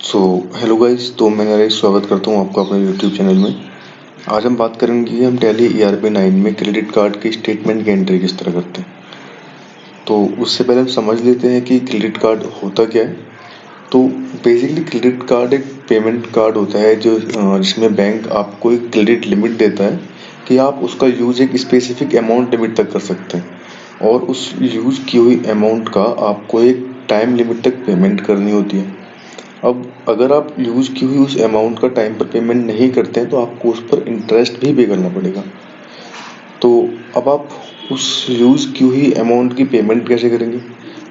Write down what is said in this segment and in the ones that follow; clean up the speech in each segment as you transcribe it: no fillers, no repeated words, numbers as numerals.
So hello guys, तो मैं नरेश स्वागत करता हूँ आपका अपने यूट्यूब चैनल में। आज हम बात करेंगे कि हम टैली ERP 9 में क्रेडिट कार्ड की स्टेटमेंट की एंट्री किस तरह करते हैं। तो उससे पहले हम समझ लेते हैं कि क्रेडिट कार्ड होता क्या है। तो बेसिकली क्रेडिट कार्ड एक पेमेंट कार्ड होता है जो जिसमें बैंक आपको एक क्रेडिट लिमिट देता है कि आप उसका यूज एक स्पेसिफिक अमाउंट लिमिट तक कर सकते हैं, और उस यूज की हुई अमाउंट का आपको एक टाइम लिमिट तक पेमेंट करनी होती है। अब अगर आप यूज़ की हुई उस अमाउंट का टाइम पर पेमेंट नहीं करते हैं तो आपको उस पर इंटरेस्ट भी पे करना पड़ेगा। तो अब आप उस यूज़ की हुई अमाउंट की पेमेंट कैसे करेंगे?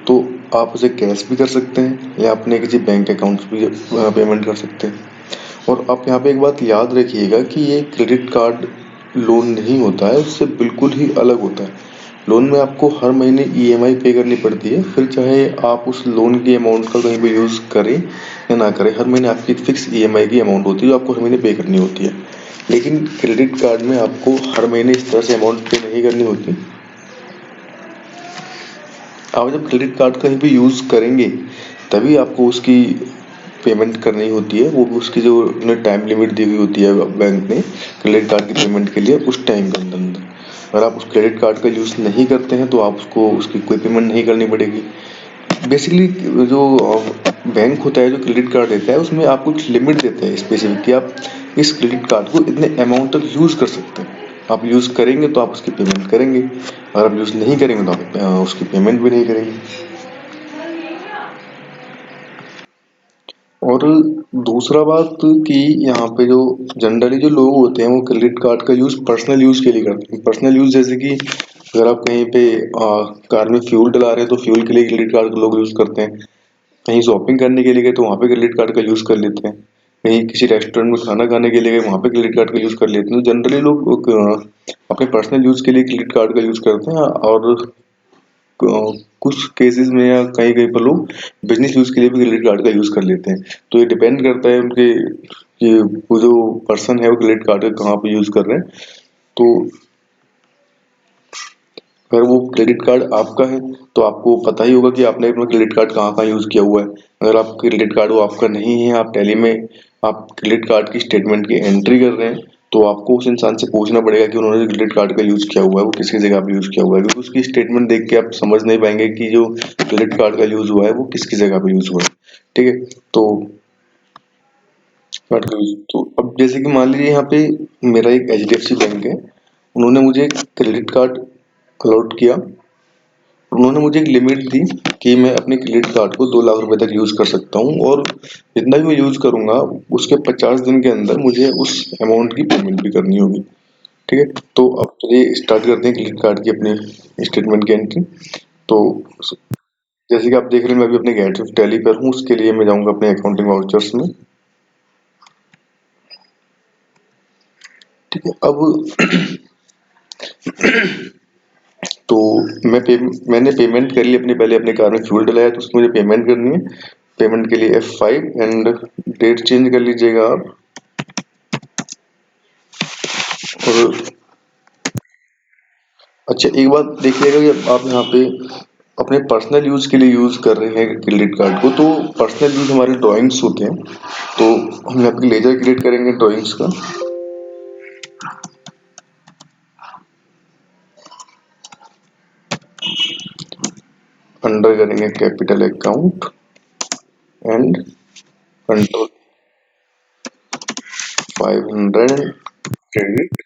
तो आप उसे कैश भी कर सकते हैं या अपने किसी बैंक अकाउंट से भी पेमेंट कर सकते हैं। और आप यहाँ पे एक बात याद रखिएगा कि ये क्रेडिट कार्ड लोन नहीं होता है, उससे बिल्कुल ही अलग होता है। लोन में आपको हर महीने EMI पे करनी पड़ती है, फिर चाहे आप उस लोन की अमाउंट का कहीं भी यूज़ करें या ना करें, हर महीने आपकी एक फिक्स EMI की अमाउंट होती है जो आपको हर महीने पे करनी होती है। लेकिन क्रेडिट कार्ड में आपको हर महीने इस तरह से अमाउंट पे नहीं करनी होती। आप जब क्रेडिट कार्ड कहीं भी यूज़ करेंगे तभी आपको उसकी पेमेंट करनी होती है। वो भी उसकी जो उन्हें टाइम लिमिट दी हुई होती है बैंक ने क्रेडिट कार्ड की पेमेंट के लिए, उस टाइम के अंदर। अगर आप उस क्रेडिट कार्ड का यूज़ नहीं करते हैं तो आप उसको उसकी कोई पेमेंट नहीं करनी पड़ेगी। बेसिकली जो बैंक होता है जो क्रेडिट कार्ड देता है उसमें आपको कुछ लिमिट देते हैं स्पेसिफिक कि आप इस क्रेडिट कार्ड को इतने अमाउंट तक यूज़ कर सकते हैं। आप यूज़ करेंगे तो आप उसकी पेमेंट करेंगे, और आप यूज़ नहीं करेंगे तो आप उसकी पेमेंट भी नहीं करेंगे। और दूसरा बात कि यहाँ पे जो जनरली जो लोग होते हैं वो क्रेडिट कार्ड का यूज़ पर्सनल यूज़ के लिए करते हैं। पर्सनल यूज़ जैसे कि अगर आप कहीं पे कार में फ्यूल डला रहे हैं तो फ्यूल के लिए क्रेडिट कार्ड लोग यूज़ करते हैं। कहीं शॉपिंग करने के लिए गए तो वहाँ पे क्रेडिट कार्ड का यूज़ कर लेते हैं। कहीं किसी रेस्टोरेंट में खाना खाने के लिए गए वहाँ पे क्रेडिट कार्ड का यूज़ कर लेते हैं। तो जनरली लोग अपने पर्सनल यूज़ के लिए क्रेडिट कार्ड का यूज़ करते हैं, और कुछ केसेस में या कहीं कहीं पर लोग बिजनेस यूज के लिए भी क्रेडिट कार्ड का यूज कर लेते हैं। तो ये डिपेंड करता है उनके कि वो जो पर्सन है वो क्रेडिट कार्ड का कहाँ पे यूज कर रहे हैं। तो अगर वो क्रेडिट कार्ड आपका है तो आपको पता ही होगा कि आपने अपना क्रेडिट कार्ड कहाँ कहाँ यूज किया हुआ है। अगर आप क्रेडिट कार्ड वो आपका नहीं है, आप टैली में आप क्रेडिट कार्ड की स्टेटमेंट की एंट्री कर रहे हैं, तो आपको उस इंसान से पूछना पड़ेगा कि उन्होंने जो क्रेडिट कार्ड का यूज किया हुआ है वो किसकी जगह पे यूज किया हुआ है, क्योंकि उसकी स्टेटमेंट देख के आप समझ नहीं पाएंगे कि जो क्रेडिट कार्ड का यूज हुआ है वो किसकी जगह पे यूज हुआ है। ठीक है। तो कार्ड का यूज, तो अब जैसे कि मान लीजिए यहाँ पे मेरा एक HDFC बैंक है, उन्होंने मुझे एक क्रेडिट कार्ड अलॉट किया। उन्होंने मुझे एक लिमिट दी कि मैं अपने क्रेडिट कार्ड को 2 लाख रुपए तक यूज कर सकता हूँ, और जितना भी मैं यूज करूंगा उसके 50 दिन के अंदर मुझे उस अमाउंट की पेमेंट भी करनी होगी। ठीक है। तो अब चलिए स्टार्ट करते हैं क्रेडिट कार्ड की अपने स्टेटमेंट की एंट्री। तो जैसे कि आप देख रहे हैं मैं अभी अपने गेट ऑफ टैली पर हूँ, उसके लिए मैं जाऊंगा अपने अकाउंटिंग वाउचर्स में। ठीक है। अब तो मैंने पेमेंट कर ली अपनी, पहले अपने कार में फ्यूल डलाया तो उसकी मुझे पेमेंट करनी है। पेमेंट के लिए F5 एंड डेट चेंज कर लीजिएगा आप। और अच्छा, एक बात देखिएगा कि आप यहाँ पे अपने पर्सनल यूज के लिए यूज कर रहे हैं क्रेडिट कार्ड को, तो पर्सनल यूज हमारे ड्राइंग्स होते हैं। तो हम यहाँ पे लेजर क्रिएट करेंगे ड्राइंग्स का। अंडर करेंगे capital account and control 500 credit.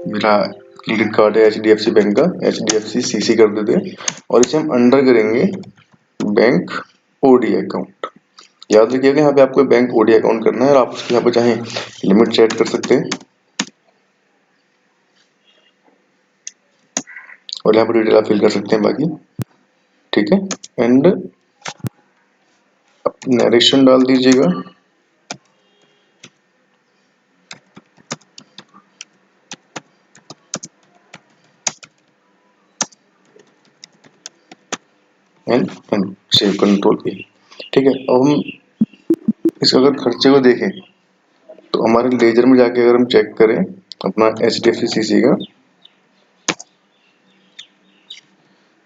मेरा क्रेडिट कार्ड है HDFC बैंक का, HDFC CC कर देते हैं, और इसे हम अंडर करेंगे बैंक OD अकाउंट। याद रखिएगा यहाँ पे आपको बैंक OD अकाउंट करना है, और आप उसके यहाँ पे चाहे लिमिट सेट कर सकते हैं, और यहाँ पर डिटेल आप फिल कर सकते हैं बाकी। ठीक है। एंड नरेशन डाल दीजिएगा। एंड सेव कंट्रोल पे। ठीक है। अब हम इसका अगर खर्चे को देखें तो हमारे लेजर में जाके अगर हम चेक करें अपना HDFC CC का,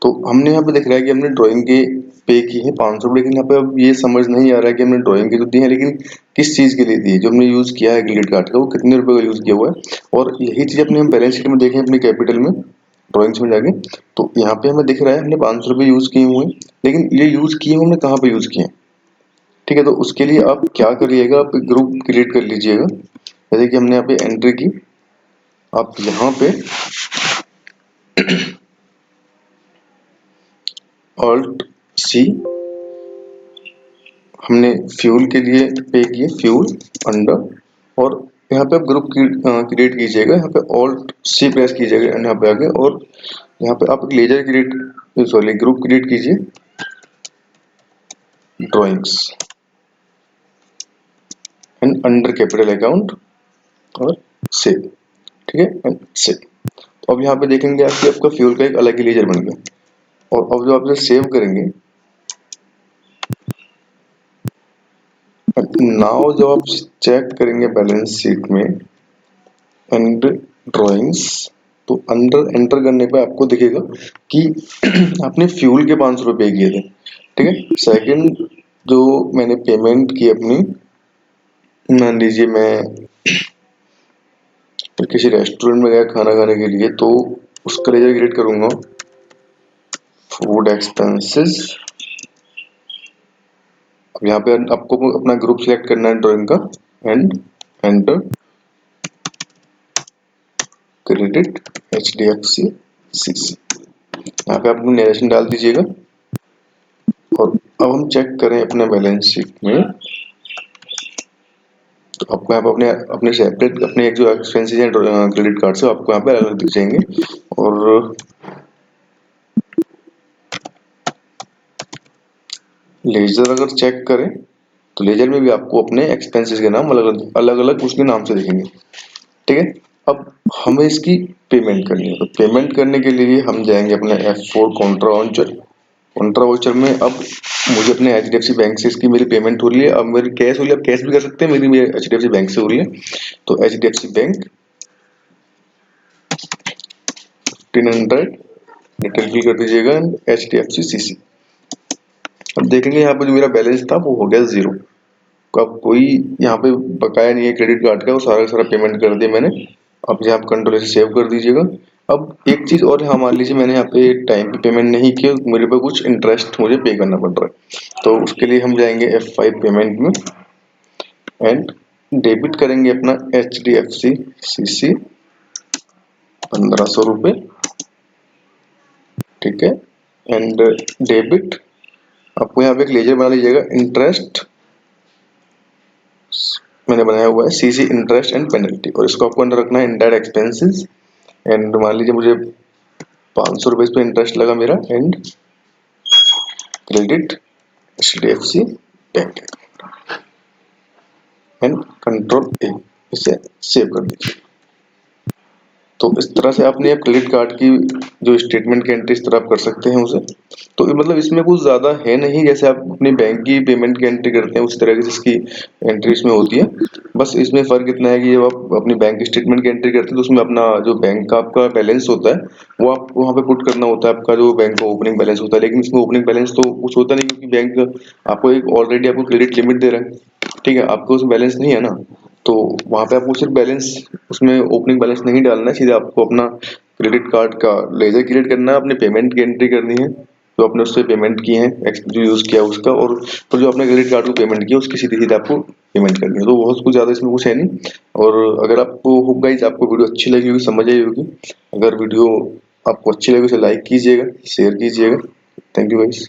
तो हमने यहाँ पे दिख रहा है कि हमने ड्राइंग के पे की है 500 रुपये, लेकिन यहाँ पे अब ये समझ नहीं आ रहा है कि हमने ड्राइंग के तो दी है, लेकिन किस चीज़ के लिए दी है। जो हमने यूज़ किया है क्रेडिट कार्ड का वो कितने रुपए का यूज़ किया हुआ है, और यही चीज़ अपने हम बैलेंस शीट में देखें अपनी कैपिटल में ड्राइंग्स में जाके, तो यहाँ पे हमें दिख रहा है हमने 500 रुपये यूज़ किए हुए हैं, लेकिन ये यूज़ किए हमने कहाँ पे यूज़ किए हैं। ठीक है, तो उसके लिए आप क्या करिएगा, आप ग्रुप क्रिएट कर लीजिएगा। जैसे कि हमने यहाँ पे एंट्री की, आप यहाँ पे ऑल्ट सी, हमने फ्यूल के लिए पे किए फ्यूल अंडर, और यहाँ पे आप ग्रुप क्रिएट कीजिएगा। यहाँ पे ऑल्ट सी प्रेस कीजिएगा यहाँ पे आके, और यहाँ पे आप ledger create sorry group create कीजिए drawings and under capital account और सेव। ठीक है, एंड सेव। तो अब यहाँ पे देखेंगे आप कि आपका फ्यूल का एक अलग ही लेजर बन गया, और अब जो आप इसे सेव करेंगे, नाउ जब आप चेक करेंगे बैलेंस शीट में एंड ड्राइंग्स, तो अंडर एंटर करने पे आपको दिखेगा कि आपने फ्यूल के 500 रुपये पे किए थे। ठीक है, सेकंड जो मैंने पेमेंट की अपनी, मान लीजिए मैं किसी रेस्टोरेंट में गया खाना खाने के लिए, तो उसका लेजर क्रिएट करूंगा फूड एक्सपेंसेस। अब यहाँ पे आपको अपना ग्रुप सिलेक्ट करना है ड्राइंग का, and enter credit HDFC CC। यहाँ पे आप नरेशन डाल दीजिएगा, और अब हम चेक करें अपने बैलेंस शीट में, तो आपको यहाँ पे अपने अपने सेपरेट अपने एक जो एक्सपेंसेस हैं क्रेडिट कार्ड से आपको यहाँ पे अलग दिख जाएंगे। और लेजर अगर चेक करें तो लेजर में भी आपको अपने एक्सपेंसेस के नाम अलग अलग उसके नाम से दिखेंगे। ठीक है, अब हमें इसकी पेमेंट करनी है, तो पेमेंट करने के लिए हम जाएंगे अपने F4 कॉन्ट्रा वाउचर में। अब मुझे अपने HDFC बैंक से इसकी मेरी पेमेंट हो रही है, अब मेरी कैश हो रही है, आप कैश भी कर सकते हैं, मेरी HDFC बैंक से हो रही है। तो HDFC बैंक 1500 डिटेल फिल कर दीजिएगा, HDFC CC। अब देखेंगे यहाँ पे जो मेरा बैलेंस था वो हो गया 0। अब कोई यहाँ पे बकाया नहीं है क्रेडिट कार्ड का, वो सारा पेमेंट कर दिया मैंने। अब यहाँ कंट्रोल से सेव कर दीजिएगा। अब एक चीज और है, मान लीजिए मैंने यहाँ पे टाइम पे पेमेंट नहीं किया, मेरे पे कुछ इंटरेस्ट मुझे पे करना पड़ रहा है, तो उसके लिए हम जाएंगे F5 पेमेंट में एंड डेबिट करेंगे अपना HDFC CC 1500 रुपये। ठीक है, एंड डेबिट आपको यहाँ पे एक लेजर बना लीजिएगा, इंटरेस्ट मैंने बनाया हुआ है CC इंटरेस्ट एंड पेनल्टी, और इसको आपको अंदर रखना है इनडायरेक्ट एक्सपेंसेस। एंड मान लीजिए मुझे 500 रुपये पे इंटरेस्ट लगा मेरा, and credit HDFC bank and control A, इसे सेव कर दीजिए। तो इस तरह से आपने क्रेडिट कार्ड की जो स्टेटमेंट की एंट्री इस तरह आप कर सकते हैं उसे। तो मतलब इसमें कुछ ज्यादा है नहीं, जैसे आप अपनी बैंक की पेमेंट की एंट्री करते हैं उस तरह की जिसकी एंट्री इसमें होती है। बस इसमें फर्क इतना है कि जब आप अपनी बैंक स्टेटमेंट की एंट्री करते हैं तो उसमें अपना जो बैंक का आपका बैलेंस होता है वो आपको वहाँ पे पुट करना होता है, आपका जो बैंक का ओपनिंग बैलेंस होता है। लेकिन इसमें ओपनिंग बैलेंस तो कुछ होता नहीं, क्योंकि बैंक आपको एक ऑलरेडी आपको क्रेडिट लिमिट दे रहा है। ठीक है, आपको उसमें बैलेंस नहीं है ना, तो वहां पे आपको सिर्फ बैलेंस, उसमें ओपनिंग बैलेंस नहीं डालना है, सीधे आपको अपना क्रेडिट कार्ड का लेजर क्रिएट करना है, अपनी पेमेंट की एंट्री करनी है जो आपने उससे पेमेंट की है, जो यूज किया उसका, और फिर जो आपने क्रेडिट कार्ड को पेमेंट किया उसकी सीधे सीधे आपको पेमेंट करनी है। तो बहुत कुछ ज्यादा इसमें कुछ है नहीं। और अगर आपको होप गाइस आपको वीडियो अच्छी लगी होगी, समझ आई होगी, अगर वीडियो आपको अच्छी लगी उसे लाइक कीजिएगा, शेयर कीजिएगा। Thank you guys.